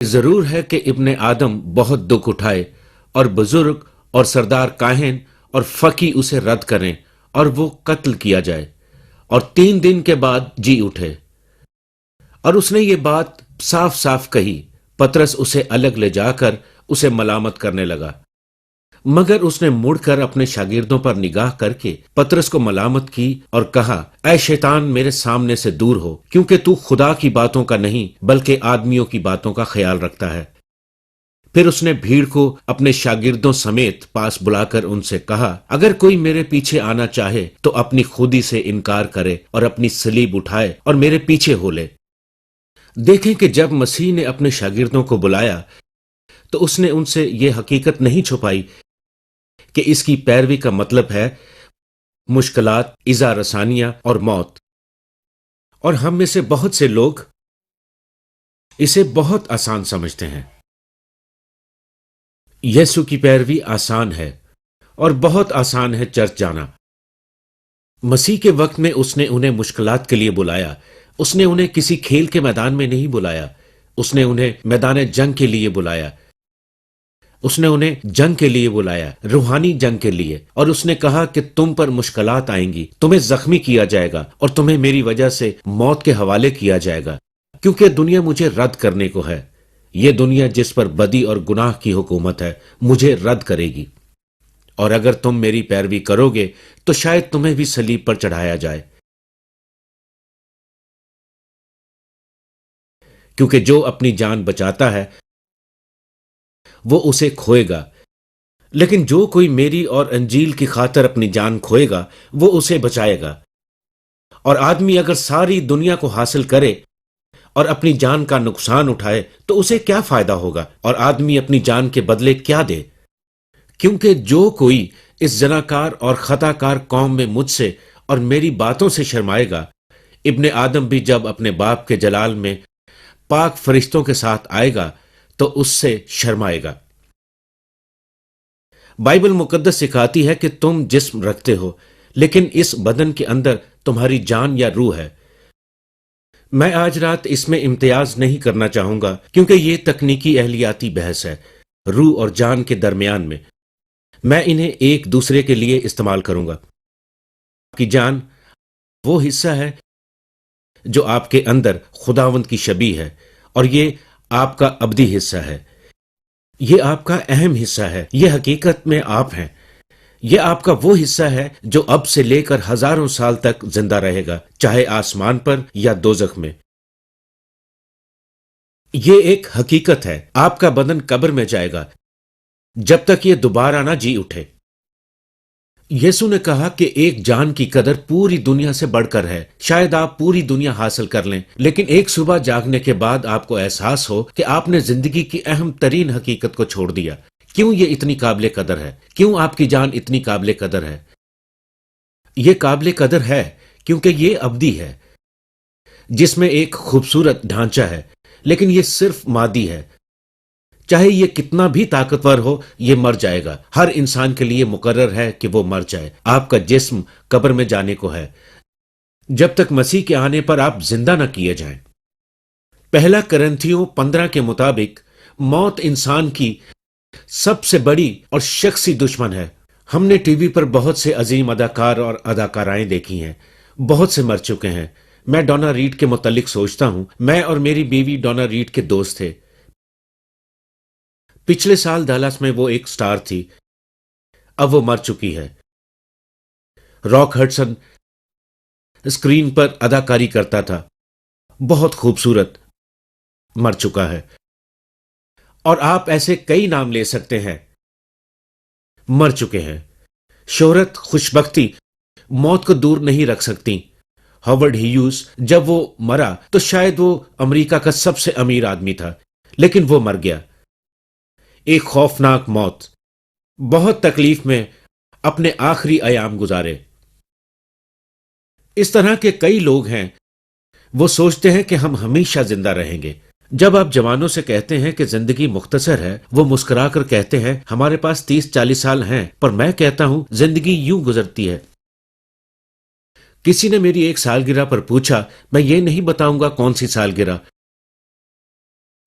ضرور ہے کہ ابن آدم بہت دکھ اٹھائے اور بزرگ اور سردار کاہن اور فقی اسے رد کریں اور وہ قتل کیا جائے اور 3 دن کے بعد جی اٹھے۔ اور اس نے یہ بات صاف صاف کہی۔ پطرس اسے الگ لے جا کر اسے ملامت کرنے لگا، مگر اس نے مڑ کر اپنے شاگردوں پر نگاہ کر کے پطرس کو ملامت کی اور کہا، اے شیطان، میرے سامنے سے دور ہو، کیونکہ تو خدا کی باتوں کا نہیں بلکہ آدمیوں کی باتوں کا خیال رکھتا ہے۔ پھر اس نے بھیڑ کو اپنے شاگردوں سمیت پاس بلا کر ان سے کہا، اگر کوئی میرے پیچھے آنا چاہے تو اپنی خودی سے انکار کرے اور اپنی صلیب اٹھائے اور میرے پیچھے ہو لے۔ دیکھیں کہ جب مسیح نے اپنے شاگردوں کو بلایا تو اس نے ان سے یہ حقیقت نہیں چھپائی کہ اس کی پیروی کا مطلب ہے مشکلات، ایذا رسانیاں اور موت۔ اور ہم میں سے بہت سے لوگ اسے بہت آسان سمجھتے ہیں۔ یسوع کی پیروی آسان ہے اور بہت آسان ہے چرچ جانا۔ مسیح کے وقت میں اس نے انہیں مشکلات کے لیے بلایا۔ اس نے انہیں کسی کھیل کے میدان میں نہیں بلایا، اس نے انہیں میدان جنگ کے لیے بلایا۔ اس نے انہیں جنگ کے لیے بلایا، روحانی جنگ کے لیے، اور اس نے کہا کہ تم پر مشکلات آئیں گی، تمہیں زخمی کیا جائے گا اور تمہیں میری وجہ سے موت کے حوالے کیا جائے گا، کیونکہ دنیا مجھے رد کرنے کو ہے۔ یہ دنیا جس پر بدی اور گناہ کی حکومت ہے مجھے رد کرے گی، اور اگر تم میری پیروی کرو گے تو شاید تمہیں بھی صلیب پر چڑھایا جائے، کیونکہ جو اپنی جان بچاتا ہے وہ اسے کھوئے گا، لیکن جو کوئی میری اور انجیل کی خاطر اپنی جان کھوئے گا وہ اسے بچائے گا۔ اور آدمی اگر ساری دنیا کو حاصل کرے اور اپنی جان کا نقصان اٹھائے تو اسے کیا فائدہ ہوگا، اور آدمی اپنی جان کے بدلے کیا دے؟ کیونکہ جو کوئی اس زناکار اور خطا کار قوم میں مجھ سے اور میری باتوں سے شرمائے گا، ابن آدم بھی جب اپنے باپ کے جلال میں پاک فرشتوں کے ساتھ آئے گا تو اس سے شرمائے گا۔ بائبل مقدس سکھاتی ہے کہ تم جسم رکھتے ہو، لیکن اس بدن کے اندر تمہاری جان یا روح ہے۔ میں آج رات اس میں امتیاز نہیں کرنا چاہوں گا کیونکہ یہ تکنیکی اہلیاتی بحث ہے روح اور جان کے درمیان میں انہیں ایک دوسرے کے لیے استعمال کروں گا۔ آپ کی جان وہ حصہ ہے جو آپ کے اندر خداوند کی شبیہ ہے، اور یہ آپ کا ابدی حصہ ہے، یہ آپ کا اہم حصہ ہے، یہ حقیقت میں آپ ہیں، یہ آپ کا وہ حصہ ہے جو اب سے لے کر ہزاروں سال تک زندہ رہے گا، چاہے آسمان پر یا دوزخ میں۔ یہ ایک حقیقت ہے۔ آپ کا بدن قبر میں جائے گا جب تک یہ دوبارہ نہ جی اٹھے۔ یسوع نے کہا کہ ایک جان کی قدر پوری دنیا سے بڑھ کر ہے۔ شاید آپ پوری دنیا حاصل کر لیں، لیکن ایک صبح جاگنے کے بعد آپ کو احساس ہو کہ آپ نے زندگی کی اہم ترین حقیقت کو چھوڑ دیا۔ کیوں یہ اتنی قابل قدر ہے؟ کیوں آپ کی جان اتنی قابل قدر ہے؟ یہ قابل قدر ہے کیونکہ یہ ابدی ہے، جس میں ایک خوبصورت ڈھانچہ ہے، لیکن یہ صرف مادی ہے۔ چاہے یہ کتنا بھی طاقتور ہو، یہ مر جائے گا۔ ہر انسان کے لیے مقرر ہے کہ وہ مر جائے۔ آپ کا جسم قبر میں جانے کو ہے جب تک مسیح کے آنے پر آپ زندہ نہ کیے جائیں۔ پہلا کرنتھیوں 15 کے مطابق موت انسان کی سب سے بڑی اور شخصی دشمن ہے۔ ہم نے ٹی وی پر بہت سے عظیم اداکار اور اداکارائیں دیکھی ہیں، بہت سے مر چکے ہیں۔ میں ڈونا ریڈ کے متعلق سوچتا ہوں۔ میں اور میری بیوی ڈونا ریڈ کے دوست تھے۔ پچھلے سال ڈالاس میں وہ ایک سٹار تھی، اب وہ مر چکی ہے۔ راک ہڈسن اسکرین پر اداکاری کرتا تھا، بہت خوبصورت، مر چکا ہے۔ اور آپ ایسے کئی نام لے سکتے ہیں، مر چکے ہیں۔ شہرت، خوشبختی موت کو دور نہیں رکھ سکتی۔ ہاورڈ ہیوز جب وہ مرا تو شاید وہ امریکہ کا سب سے امیر آدمی تھا، لیکن وہ مر گیا۔ ایک خوفناک موت، بہت تکلیف میں اپنے آخری ایام گزارے۔ اس طرح کے کئی لوگ ہیں، وہ سوچتے ہیں کہ ہم ہمیشہ زندہ رہیں گے۔ جب آپ جوانوں سے کہتے ہیں کہ زندگی مختصر ہے، وہ مسکرا کر کہتے ہیں ہمارے پاس 30-40 سال ہیں، پر میں کہتا ہوں زندگی یوں گزرتی ہے۔ کسی نے میری ایک سالگرہ پر پوچھا، میں یہ نہیں بتاؤں گا کون سی سالگرہ،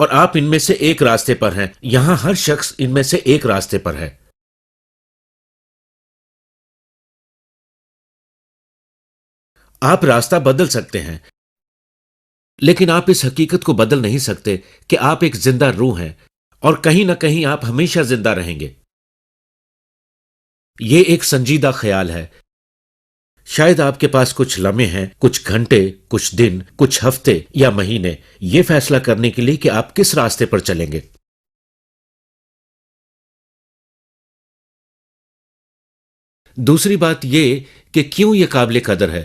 اور آپ ان میں سے ایک راستے پر ہیں. یہاں ہر شخص ان میں سے ایک راستے پر ہے. آپ راستہ بدل سکتے ہیں، لیکن آپ اس حقیقت کو بدل نہیں سکتے کہ آپ ایک زندہ روح ہیں، اور کہیں نہ کہیں آپ ہمیشہ زندہ رہیں گے. یہ ایک سنجیدہ خیال ہے. شاید آپ کے پاس کچھ لمحے ہیں، کچھ گھنٹے، کچھ دن، کچھ ہفتے یا مہینے، یہ فیصلہ کرنے کے لیے کہ آپ کس راستے پر چلیں گے. دوسری بات یہ کہ کیوں یہ قابل قدر ہے.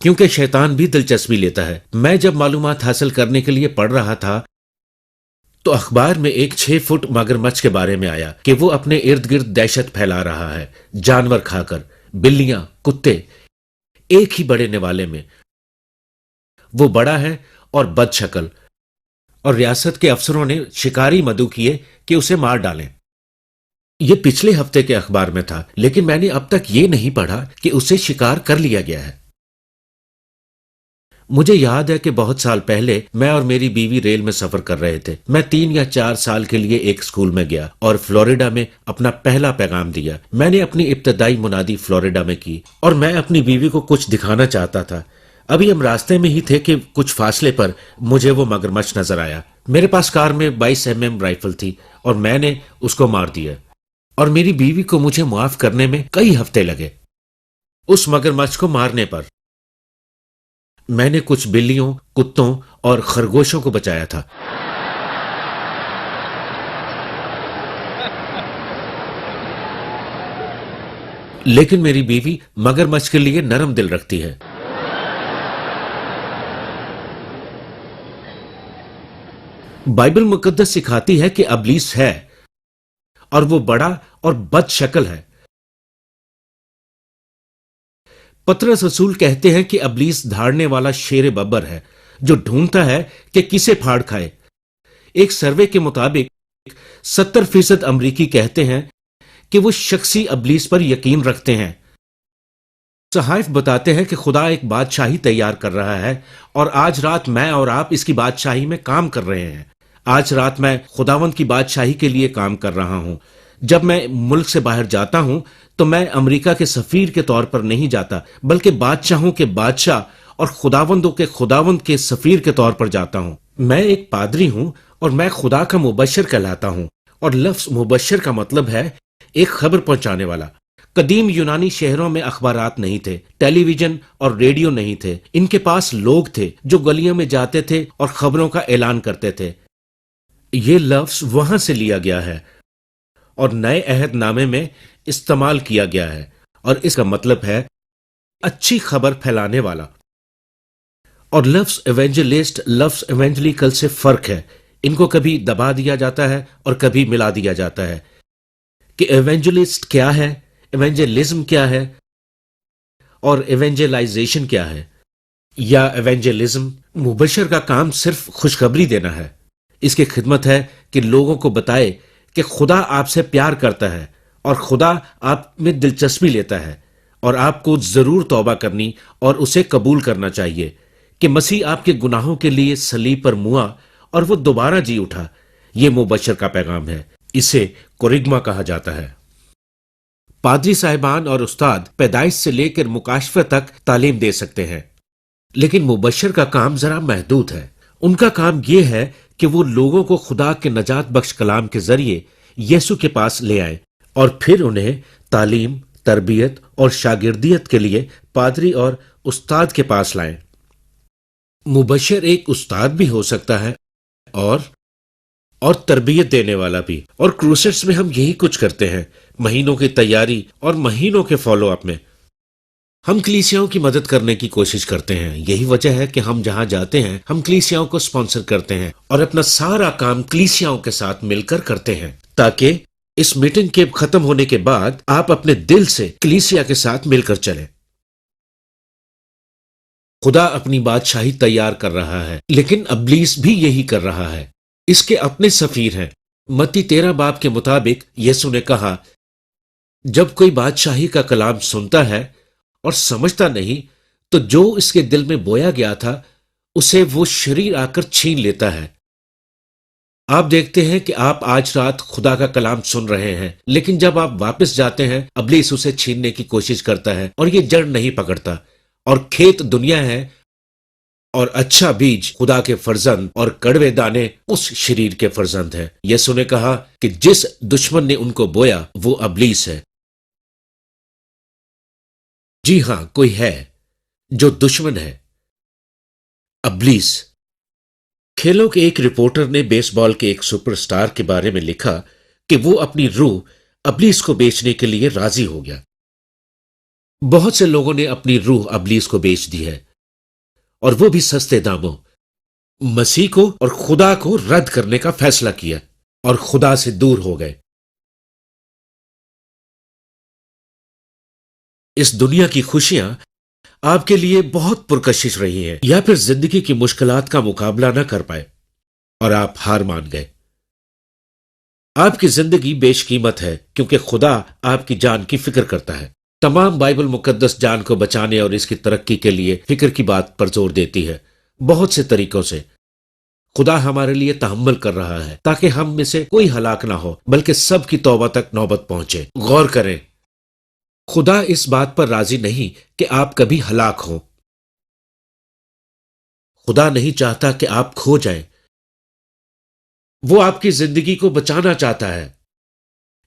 کیونکہ شیطان بھی دلچسپی لیتا ہے. میں جب معلومات حاصل کرنے کے لیے پڑھ رہا تھا تو اخبار میں ایک 6 فٹ مگر مچھ کے بارے میں آیا کہ وہ اپنے ارد گرد دہشت پھیلا رہا ہے، جانور کھا کر. بلیاں، کتے، ایک ہی بڑے نوالے میں. وہ بڑا ہے اور بد شکل، اور ریاست کے افسروں نے شکاری مدعو کیے کہ اسے مار ڈالیں. یہ پچھلے ہفتے کے اخبار میں تھا، لیکن میں نے اب تک یہ نہیں پڑھا کہ اسے شکار کر لیا گیا ہے. مجھے یاد ہے کہ بہت سال پہلے میں اور میری بیوی ریل میں سفر کر رہے تھے. میں 3 یا 4 سال کے لیے ایک اسکول میں گیا اور فلوریڈا میں اپنا پہلا پیغام دیا. میں نے اپنی ابتدائی منادی فلوریڈا میں کی اور میں اپنی بیوی کو کچھ دکھانا چاہتا تھا. ابھی ہم راستے میں ہی تھے کہ کچھ فاصلے پر مجھے وہ مگرمچھ نظر آیا. میرے پاس کار میں 22 mm رائفل تھی اور میں نے اس کو مار دیا، اور میری بیوی کو مجھے معاف کرنے میں کئی ہفتے لگے. اس مگرمچھ کو مارنے پر میں نے کچھ بلیوں، کتوں اور خرگوشوں کو بچایا تھا. لیکن میری بیوی مگرمچھ کے لیے نرم دل رکھتی ہے. بائبل مقدس سکھاتی ہے کہ ابلیس ہے، اور وہ بڑا اور بد شکل ہے. پطرس رسول کہتے ہیں کہ ابلیس دھاڑنے والا شیر ببر ہے جو ڈھونڈتا ہے کہ کسے پھاڑ کھائے. ایک سروے کے مطابق 70% امریکی کہتے ہیں کہ وہ شخصی ابلیس پر یقین رکھتے ہیں. صحائف بتاتے ہیں کہ خدا ایک بادشاہی تیار کر رہا ہے، اور آج رات میں اور آپ اس کی بادشاہی میں کام کر رہے ہیں. آج رات میں خداوند کی بادشاہی کے لیے کام کر رہا ہوں. جب میں ملک سے باہر جاتا ہوں تو میں امریکہ کے سفیر کے طور پر نہیں جاتا، بلکہ بادشاہوں کے بادشاہ اور خداوندوں کے خداوند کے سفیر کے طور پر جاتا ہوں. میں ایک پادری ہوں اور میں خدا کا مبشر کہلاتا ہوں، اور لفظ مبشر کا مطلب ہے ایک خبر پہنچانے والا. قدیم یونانی شہروں میں اخبارات نہیں تھے، ٹیلی ویژن اور ریڈیو نہیں تھے. ان کے پاس لوگ تھے جو گلیوں میں جاتے تھے اور خبروں کا اعلان کرتے تھے. یہ لفظ وہاں سے لیا گیا ہے اور نئے عہد نامے میں استعمال کیا گیا ہے، اور اس کا مطلب ہے اچھی خبر پھیلانے والا. اور لفظ ایونجلسٹ لفظ ایونجلیکل سے فرق ہے. ان کو کبھی دبا دیا جاتا ہے اور کبھی ملا دیا جاتا ہے کہ ایونجلسٹ کیا ہے، ایونجلزم کیا ہے، اور ایونجلائزیشن کیا ہے. یا ایونجلزم مبشر کا کام صرف خوشخبری دینا ہے. اس کی خدمت ہے کہ لوگوں کو بتائے کہ خدا آپ سے پیار کرتا ہے اور خدا آپ میں دلچسپی لیتا ہے، اور آپ کو ضرور توبہ کرنی اور اسے قبول کرنا چاہیے کہ مسیح آپ کے گناہوں کے لیے صلیب پر موا اور وہ دوبارہ جی اٹھا. یہ مبشر کا پیغام ہے. اسے کوریگما کہا جاتا ہے. پادری صاحبان اور استاد پیدائش سے لے کر مکاشفہ تک تعلیم دے سکتے ہیں، لیکن مبشر کا کام ذرا محدود ہے. ان کا کام یہ ہے کہ وہ لوگوں کو خدا کے نجات بخش کلام کے ذریعے یسوع کے پاس لے آئیں، اور پھر انہیں تعلیم، تربیت اور شاگردیت کے لیے پادری اور استاد کے پاس لائیں. مبشر ایک استاد بھی ہو سکتا ہے اور تربیت دینے والا بھی. اور کروسٹس میں ہم یہی کچھ کرتے ہیں، مہینوں کی تیاری اور مہینوں کے فالو اپ میں ہم کلیسیاؤں کی مدد کرنے کی کوشش کرتے ہیں. یہی وجہ ہے کہ ہم جہاں جاتے ہیں ہم کلیسیاؤں کو سپانسر کرتے ہیں اور اپنا سارا کام کلیسیاؤں کے ساتھ مل کر کرتے ہیں، تاکہ اس میٹنگ کے ختم ہونے کے بعد آپ اپنے دل سے کلیسیا کے ساتھ مل کر چلیں. خدا اپنی بادشاہی تیار کر رہا ہے، لیکن ابلیس بھی یہی کر رہا ہے. اس کے اپنے سفیر ہیں. متی 13 باب کے مطابق یسوع نے کہا، جب کوئی بادشاہی کا کلام سنتا ہے اور سمجھتا نہیں تو جو اس کے دل میں بویا گیا تھا اسے وہ شریر آ کر چھین لیتا ہے. آپ دیکھتے ہیں کہ آپ آج رات خدا کا کلام سن رہے ہیں، لیکن جب آپ واپس جاتے ہیں ابلیس اسے چھیننے کی کوشش کرتا ہے اور یہ جڑ نہیں پکڑتا، اور کھیت دنیا ہے اور اچھا بیج خدا کے فرزند اور کڑوے دانے اس شریر کے فرزند ہیں۔ یسوع نے کہا کہ جس دشمن نے ان کو بویا وہ ابلیس ہے۔ جی ہاں، کوئی ہے جو دشمن ہے، ابلیس۔ کھیلوں کے ایک رپورٹر نے بیس بال کے ایک سپر سٹار کے بارے میں لکھا کہ وہ اپنی روح ابلیس کو بیچنے کے لیے راضی ہو گیا۔ بہت سے لوگوں نے اپنی روح ابلیس کو بیچ دی ہے، اور وہ بھی سستے داموں۔ مسیح کو اور خدا کو رد کرنے کا فیصلہ کیا اور خدا سے دور ہو گئے۔ اس دنیا کی خوشیاں آپ کے لیے بہت پرکشش رہی ہیں، یا پھر زندگی کی مشکلات کا مقابلہ نہ کر پائے اور آپ ہار مان گئے۔ آپ کی زندگی بیش قیمت ہے کیونکہ خدا آپ کی جان کی فکر کرتا ہے۔ تمام بائبل مقدس جان کو بچانے اور اس کی ترقی کے لیے فکر کی بات پر زور دیتی ہے۔ بہت سے طریقوں سے خدا ہمارے لیے تحمل کر رہا ہے تاکہ ہم میں سے کوئی ہلاک نہ ہو بلکہ سب کی توبہ تک نوبت پہنچے۔ غور کریں، خدا اس بات پر راضی نہیں کہ آپ کبھی ہلاک ہوں۔ خدا نہیں چاہتا کہ آپ کھو جائیں، وہ آپ کی زندگی کو بچانا چاہتا ہے،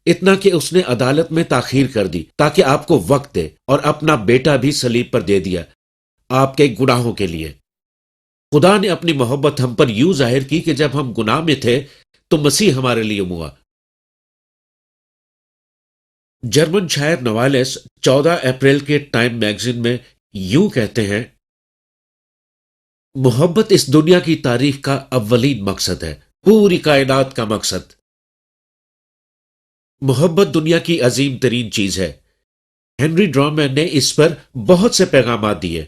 اتنا کہ اس نے عدالت میں تاخیر کر دی تاکہ آپ کو وقت دے، اور اپنا بیٹا بھی صلیب پر دے دیا آپ کے گناہوں کے لیے۔ خدا نے اپنی محبت ہم پر یوں ظاہر کی کہ جب ہم گناہ میں تھے تو مسیح ہمارے لیے ہوا۔ جرمن شاعر نوالس 14 اپریل کے ٹائم میگزین میں یوں کہتے ہیں، محبت اس دنیا کی تاریخ کا اولین مقصد ہے، پوری کائنات کا مقصد۔ محبت دنیا کی عظیم ترین چیز ہے۔ ہنری ڈرامین نے اس پر بہت سے پیغامات دیے،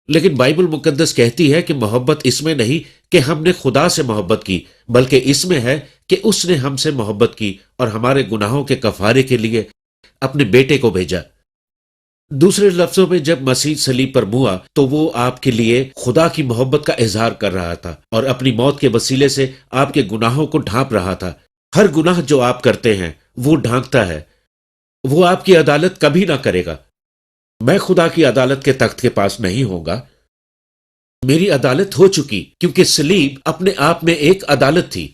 لیکن بائبل مقدس کہتی ہے کہ محبت اس میں نہیں کہ ہم نے خدا سے محبت کی، بلکہ اس میں ہے کہ اس نے ہم سے محبت کی اور ہمارے گناہوں کے کفارے کے لیے اپنے بیٹے کو بھیجا۔ دوسرے لفظوں میں جب مسیح صلیب پر ہوا تو وہ آپ کے لیے خدا کی محبت کا اظہار کر رہا تھا اور اپنی موت کے وسیلے سے آپ کے گناہوں کو ڈھانپ رہا تھا۔ ہر گناہ جو آپ کرتے ہیں وہ ڈھانکتا ہے، وہ آپ کی عدالت کبھی نہ کرے گا۔ میں خدا کی عدالت کے تخت کے پاس نہیں ہوں گا، میری عدالت ہو چکی، کیونکہ صلیب اپنے آپ میں ایک عدالت تھی۔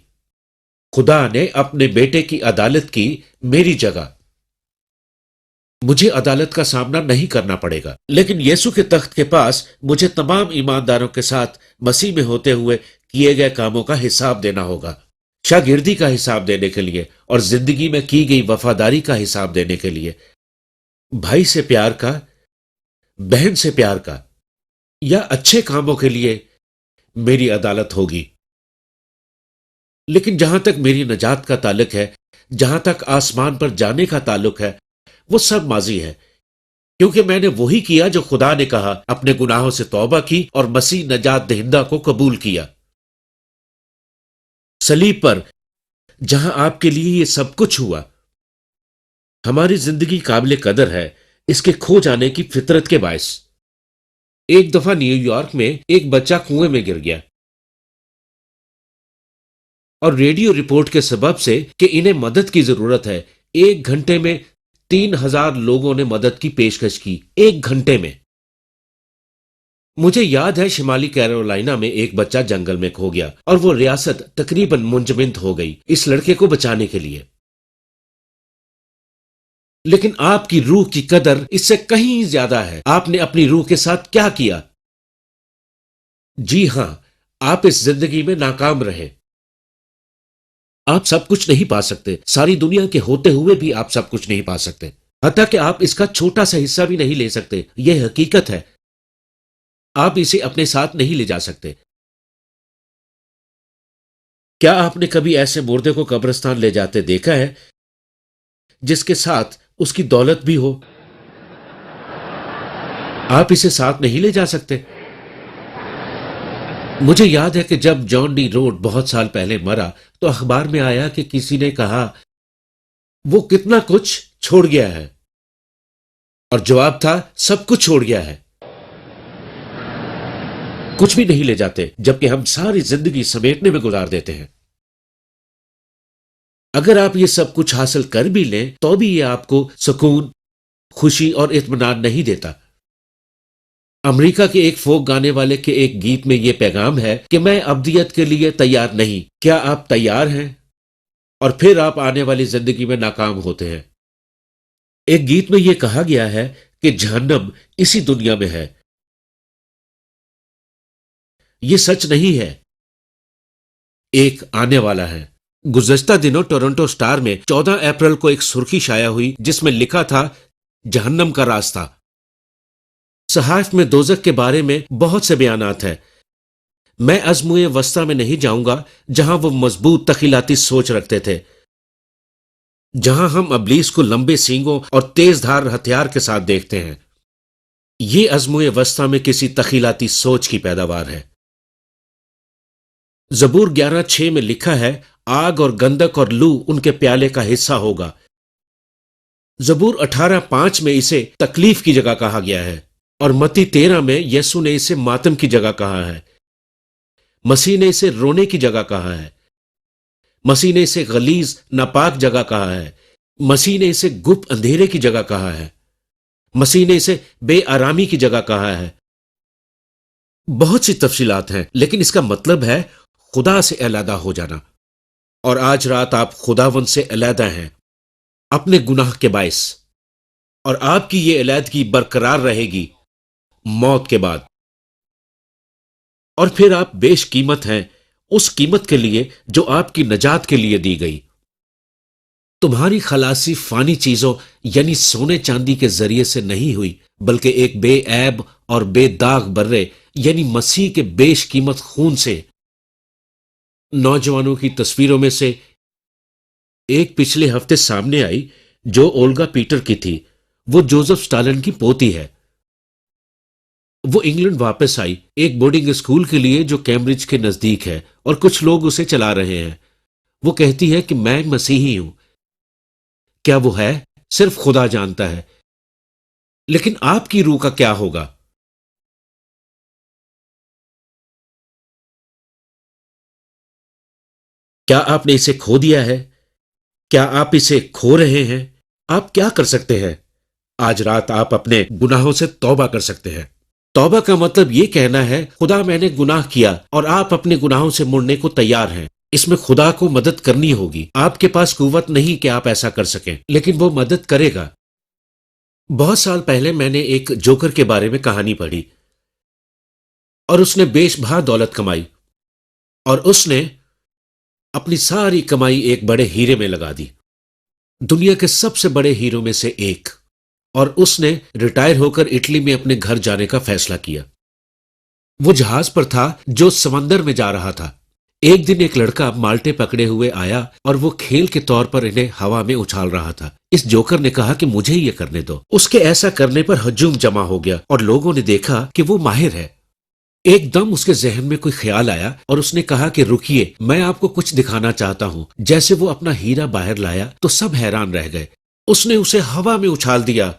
خدا نے اپنے بیٹے کی عدالت کی میری جگہ، مجھے عدالت کا سامنا نہیں کرنا پڑے گا، لیکن یسوع کے تخت کے پاس مجھے تمام ایمانداروں کے ساتھ مسیح میں ہوتے ہوئے کیے گئے کاموں کا حساب دینا ہوگا، شاگردی کا حساب دینے کے لیے اور زندگی میں کی گئی وفاداری کا حساب دینے کے لیے، بھائی سے پیار کا، بہن سے پیار کا، یا اچھے کاموں کے لیے میری عدالت ہوگی۔ لیکن جہاں تک میری نجات کا تعلق ہے، جہاں تک آسمان پر جانے کا تعلق ہے، وہ سب ماضی ہے، کیونکہ میں نے وہی کیا جو خدا نے کہا، اپنے گناہوں سے توبہ کی اور مسیح نجات دہندہ کو قبول کیا۔ صلیب پر جہاں آپ کے لیے یہ سب کچھ ہوا، ہماری زندگی قابل قدر ہے اس کے کھو جانے کی فطرت کے باعث۔ ایک دفعہ نیو یارک میں ایک بچہ کنویں میں گر گیا، اور ریڈیو رپورٹ کے سبب سے کہ انہیں مدد کی ضرورت ہے، 1 گھنٹے میں 3000 لوگوں نے مدد کی پیشکش کی، 1 گھنٹے میں۔ مجھے یاد ہے شمالی کیرولائنا میں ایک بچہ جنگل میں کھو گیا اور وہ ریاست تقریباً منجمد ہو گئی اس لڑکے کو بچانے کے لیے۔ لیکن آپ کی روح کی قدر اس سے کہیں زیادہ ہے۔ آپ نے اپنی روح کے ساتھ کیا کیا؟ جی ہاں، آپ اس زندگی میں ناکام رہے۔ آپ سب کچھ نہیں پا سکتے، ساری دنیا کے ہوتے ہوئے بھی آپ سب کچھ نہیں پا سکتے، حتیٰ کہ آپ اس کا چھوٹا سا حصہ بھی نہیں لے سکتے۔ یہ حقیقت ہے، آپ اسے اپنے ساتھ نہیں لے جا سکتے۔ کیا آپ نے کبھی ایسے مردے کو قبرستان لے جاتے دیکھا ہے جس کے ساتھ اس کی دولت بھی ہو؟ آپ اسے ساتھ نہیں لے جا سکتے۔ مجھے یاد ہے کہ جب جان ڈی روڈ بہت سال پہلے مرا تو اخبار میں آیا کہ کسی نے کہا وہ کتنا کچھ چھوڑ گیا ہے، اور جواب تھا سب کچھ چھوڑ گیا ہے۔ کچھ بھی نہیں لے جاتے، جبکہ ہم ساری زندگی سمیٹنے میں گزار دیتے ہیں۔ اگر آپ یہ سب کچھ حاصل کر بھی لیں تو بھی یہ آپ کو سکون، خوشی اور اطمینان نہیں دیتا۔ امریکہ کے ایک فوک گانے والے کے ایک گیت میں یہ پیغام ہے کہ میں ابدیت کے لیے تیار نہیں، کیا آپ تیار ہیں؟ اور پھر آپ آنے والی زندگی میں ناکام ہوتے ہیں۔ ایک گیت میں یہ کہا گیا ہے کہ جہنم اسی دنیا میں ہے۔ یہ سچ نہیں ہے، ایک آنے والا ہے۔ گزشتہ دنوں ٹورنٹو سٹار میں 14 اپریل کو ایک سرخی شائع ہوئی جس میں لکھا تھا جہنم کا راستہ۔ صحائف میں دوزخ کے بارے میں بہت سے بیانات ہیں۔ میں ازموئے وسطی میں نہیں جاؤں گا جہاں وہ مضبوط تخیلاتی سوچ رکھتے تھے، جہاں ہم ابلیس کو لمبے سینگوں اور تیز دھار ہتھیار کے ساتھ دیکھتے ہیں۔ یہ ازموئے وسطی میں کسی تخیلاتی سوچ کی پیداوار ہے۔ زبور 11:6 میں لکھا ہے آگ اور گندک اور لو ان کے پیالے کا حصہ ہوگا۔ زبور 18:5 میں اسے تکلیف کی جگہ کہا گیا ہے، اور متی 13 میں یسوع نے اسے ماتم کی جگہ کہا ہے۔ مسیح نے اسے رونے کی جگہ کہا ہے۔ مسیح نے اسے غلیظ ناپاک جگہ کہا ہے۔ مسیح نے اسے گپ اندھیرے کی جگہ کہا ہے۔ مسیح نے اسے بے آرامی کی جگہ کہا ہے۔ بہت سی تفصیلات ہیں، لیکن اس کا مطلب ہے خدا سے علیحدہ ہو جانا۔ اور آج رات آپ خداوند سے علیحدہ ہیں اپنے گناہ کے باعث، اور آپ کی یہ علیحدگی برقرار رہے گی موت کے بعد۔ اور پھر آپ بیش قیمت ہیں اس قیمت کے لیے جو آپ کی نجات کے لیے دی گئی۔ تمہاری خلاصی فانی چیزوں یعنی سونے چاندی کے ذریعے سے نہیں ہوئی، بلکہ ایک بے عیب اور بے داغ برے یعنی مسیح کے بیش قیمت خون سے۔ نوجوانوں کی تصویروں میں سے ایک پچھلے ہفتے سامنے آئی جو اولگا پیٹر کی تھی۔ وہ جوزف سٹالن کی پوتی ہے۔ وہ انگلینڈ واپس آئی ایک بورڈنگ اسکول کے لیے جو کیمبرج کے نزدیک ہے، اور کچھ لوگ اسے چلا رہے ہیں۔ وہ کہتی ہے کہ میں مسیحی ہوں۔ کیا وہ ہے؟ صرف خدا جانتا ہے۔ لیکن آپ کی روح کا کیا ہوگا؟ کیا آپ نے اسے کھو دیا ہے؟ کیا آپ اسے کھو رہے ہیں؟ آپ کیا کر سکتے ہیں؟ آج رات آپ اپنے گناہوں سے توبہ کر سکتے ہیں۔ توبہ کا مطلب یہ کہنا ہے خدا میں نے گناہ کیا، اور آپ اپنے گناہوں سے مڑنے کو تیار ہیں۔ اس میں خدا کو مدد کرنی ہوگی۔ آپ کے پاس قوت نہیں کہ آپ ایسا کر سکیں، لیکن وہ مدد کرے گا۔ بہت سال پہلے میں نے ایک جوکر کے بارے میں کہانی پڑھی، اور اس نے بیش بہا دولت کمائی، اور اس نے اپنی ساری کمائی ایک بڑے ہیرے میں لگا دی، دنیا کے سب سے بڑے ہیروں میں سے ایک۔ اور اس نے ریٹائر ہو کر اٹلی میں اپنے گھر جانے کا فیصلہ کیا۔ وہ جہاز پر تھا جو سمندر میں جا رہا تھا۔ ایک دن ایک لڑکا مالٹے پکڑے ہوئے آیا، اور وہ کھیل کے طور پر انہیں ہوا میں اچھال رہا تھا۔ اس جوکر نے کہا کہ مجھے یہ کرنے دو۔ اس کے ایسا کرنے پر ہجوم جمع ہو گیا، اور لوگوں نے دیکھا کہ وہ ماہر ہے۔ ایک دم اس کے ذہن میں کوئی خیال آیا، اور اس نے کہا کہ رکیے، میں آپ کو کچھ دکھانا چاہتا ہوں۔ جیسے وہ اپنا ہیرا باہر لایا تو سب حیران رہ گئے۔ اس نے اسے ہوا میں اچھال دیا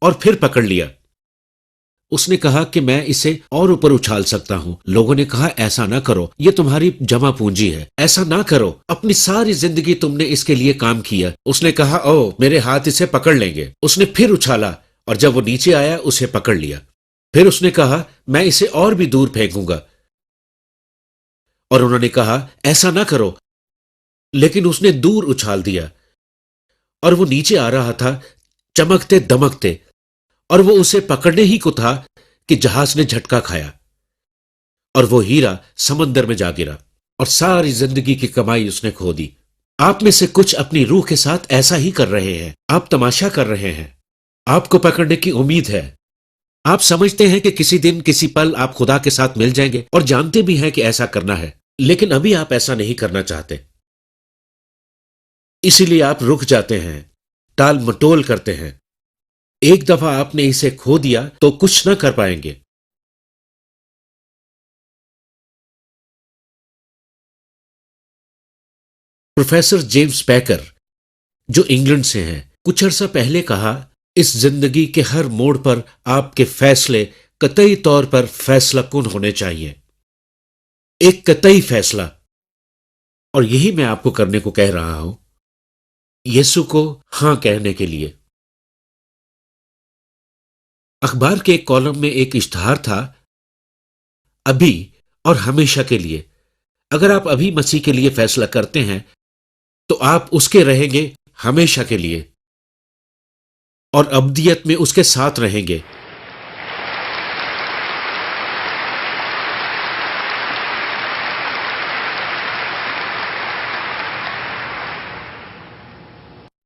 اور پھر پکڑ لیا۔ اس نے کہا کہ میں اسے اور اوپر اچھال سکتا ہوں۔ لوگوں نے کہا ایسا نہ کرو، یہ تمہاری جمع پونجی ہے، ایسا نہ کرو، اپنی ساری زندگی تم نے اس کے لیے کام کیا۔ اس نے کہا او میرے ہاتھ اسے پکڑ لیں گے۔ اس نے پھر اچھالا، اور جب وہ نیچے آیا اسے پکڑ لیا۔ پھر اس نے کہا میں اسے اور بھی دور پھینکوں گا، اور انہوں نے کہا ایسا نہ کرو، لیکن اس نے دور اچھال دیا، اور وہ نیچے آ رہا تھا چمکتے دمکتے، اور وہ اسے پکڑنے ہی کو تھا کہ جہاز نے جھٹکا کھایا، اور وہ ہیرا سمندر میں جا گرا، اور ساری زندگی کی کمائی اس نے کھو دی۔ آپ میں سے کچھ اپنی روح کے ساتھ ایسا ہی کر رہے ہیں۔ آپ تماشا کر رہے ہیں، آپ کو پکڑنے کی امید ہے۔ آپ سمجھتے ہیں کہ کسی دن کسی پل آپ خدا کے ساتھ مل جائیں گے، اور جانتے بھی ہیں کہ ایسا کرنا ہے، لیکن ابھی آپ ایسا نہیں کرنا چاہتے۔ اسی لیے آپ رک جاتے ہیں، ٹال مٹول کرتے ہیں۔ ایک دفعہ آپ نے اسے کھو دیا تو کچھ نہ کر پائیں گے۔ پروفیسر جیمز پیکر جو انگلینڈ سے ہیں، کچھ عرصہ پہلے کہا اس زندگی کے ہر موڑ پر آپ کے فیصلے قطعی طور پر فیصلہ کن ہونے چاہیے، ایک قطعی فیصلہ، اور یہی میں آپ کو کرنے کو کہہ رہا ہوں، یسوع کو ہاں کہنے کے لیے۔ اخبار کے ایک کالم میں ایک اشتہار تھا، ابھی اور ہمیشہ کے لیے۔ اگر آپ ابھی مسیح کے لیے فیصلہ کرتے ہیں تو آپ اس کے رہیں گے ہمیشہ کے لیے، اور ابدیت میں اس کے ساتھ رہیں گے۔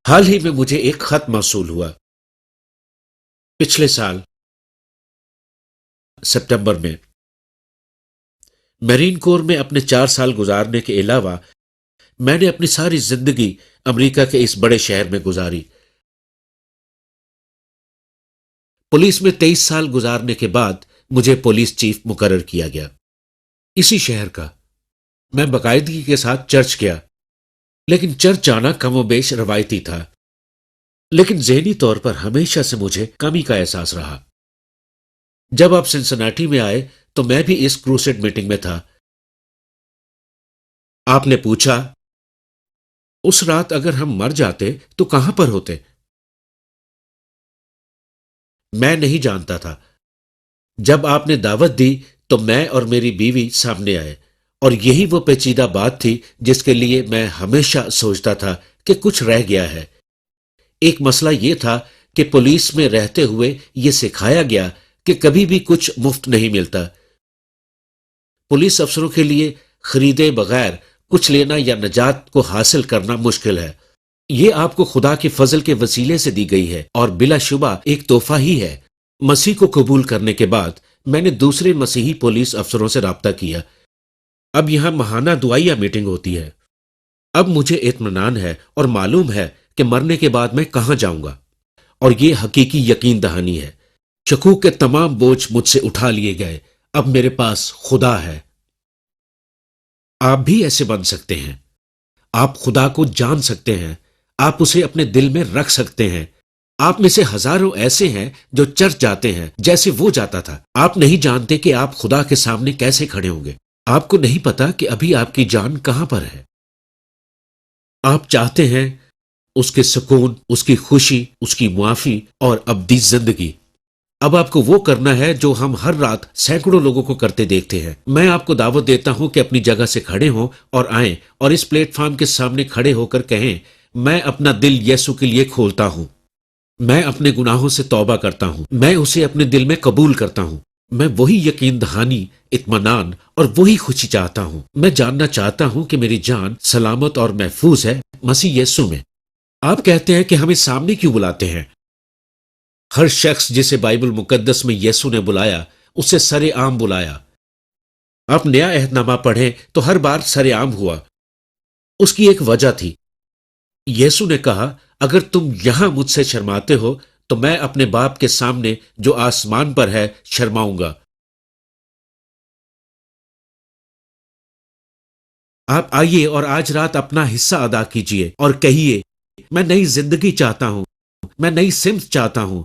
حال ہی میں مجھے ایک خط موصول ہوا، پچھلے سال ستمبر میں۔ میرین کور میں اپنے 4 سال گزارنے کے علاوہ میں نے اپنی ساری زندگی امریکہ کے اس بڑے شہر میں گزاری۔ پولیس میں 23 سال گزارنے کے بعد مجھے پولیس چیف مقرر کیا گیا، اسی شہر کا۔ میں باقاعدگی کے ساتھ چرچ گیا، لیکن چرچ جانا کم و بیش روایتی تھا، لیکن ذہنی طور پر ہمیشہ سے مجھے کمی کا احساس رہا۔ جب آپ سنسناٹی میں آئے تو میں بھی اس کروسیڈ میٹنگ میں تھا۔ آپ نے پوچھا، اس رات اگر ہم مر جاتے تو کہاں پر ہوتے؟ میں نہیں جانتا تھا۔ جب آپ نے دعوت دی تو میں اور میری بیوی سامنے آئے، اور یہی وہ پیچیدہ بات تھی جس کے لیے میں ہمیشہ سوچتا تھا کہ کچھ رہ گیا ہے۔ ایک مسئلہ یہ تھا کہ پولیس میں رہتے ہوئے یہ سکھایا گیا کہ کبھی بھی کچھ مفت نہیں ملتا۔ پولیس افسروں کے لیے خریدے بغیر کچھ لینا یا نجات کو حاصل کرنا مشکل ہے۔ یہ آپ کو خدا کے فضل کے وسیلے سے دی گئی ہے، اور بلا شبہ ایک تحفہ ہی ہے۔ مسیح کو قبول کرنے کے بعد میں نے دوسرے مسیحی پولیس افسروں سے رابطہ کیا۔ اب یہاں ماہانہ دعائیہ میٹنگ ہوتی ہے۔ اب مجھے اطمینان ہے اور معلوم ہے کہ مرنے کے بعد میں کہاں جاؤں گا، اور یہ حقیقی یقین دہانی ہے۔ شکوک کے تمام بوجھ مجھ سے اٹھا لیے گئے۔ اب میرے پاس خدا ہے۔ آپ بھی ایسے بن سکتے ہیں۔ آپ خدا کو جان سکتے ہیں، آپ اسے اپنے دل میں رکھ سکتے ہیں۔ آپ میں سے ہزاروں ایسے ہیں جو چرچ جاتے ہیں جیسے وہ جاتا تھا۔ آپ نہیں جانتے کہ آپ خدا کے سامنے کیسے کھڑے ہوں گے۔ آپ کو نہیں پتا کہ ابھی آپ کی جان کہاں پر ہے۔ آپ چاہتے ہیں اس کے سکون، اس کی خوشی، اس کی معافی اور ابدی زندگی۔ اب آپ کو وہ کرنا ہے جو ہم ہر رات سینکڑوں لوگوں کو کرتے دیکھتے ہیں۔ میں آپ کو دعوت دیتا ہوں کہ اپنی جگہ سے کھڑے ہوں اور آئیں اور اس پلیٹ فارم کے سامنے کھڑے ہو کر کہیں، میں اپنا دل یسوع کے لیے کھولتا ہوں۔ میں اپنے گناہوں سے توبہ کرتا ہوں۔ میں اسے اپنے دل میں قبول کرتا ہوں۔ میں وہی یقین دہانی، اطمینان اور وہی خوشی چاہتا ہوں۔ میں جاننا چاہتا ہوں کہ میری جان سلامت اور محفوظ ہے مسیح یسوع میں۔ آپ کہتے ہیں کہ ہمیں سامنے کیوں بلاتے ہیں؟ ہر شخص جسے بائبل مقدس میں یسوع نے بلایا، اسے سر عام بلایا۔ آپ نیا عہد نامہ پڑھیں تو ہر بار سر عام ہوا۔ اس کی ایک وجہ تھی۔ یسوع نے کہا، اگر تم یہاں مجھ سے شرماتے ہو تو میں اپنے باپ کے سامنے جو آسمان پر ہے شرماؤں گا۔ آپ آئیے اور آج رات اپنا حصہ ادا کیجیے اور کہیے، میں نئی زندگی چاہتا ہوں، میں نئی سمت چاہتا ہوں،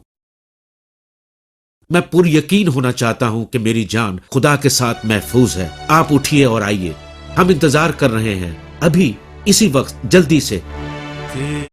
میں پر یقین ہونا چاہتا ہوں کہ میری جان خدا کے ساتھ محفوظ ہے۔ آپ اٹھیے اور آئیے، ہم انتظار کر رہے ہیں، ابھی اسی وقت جلدی سے۔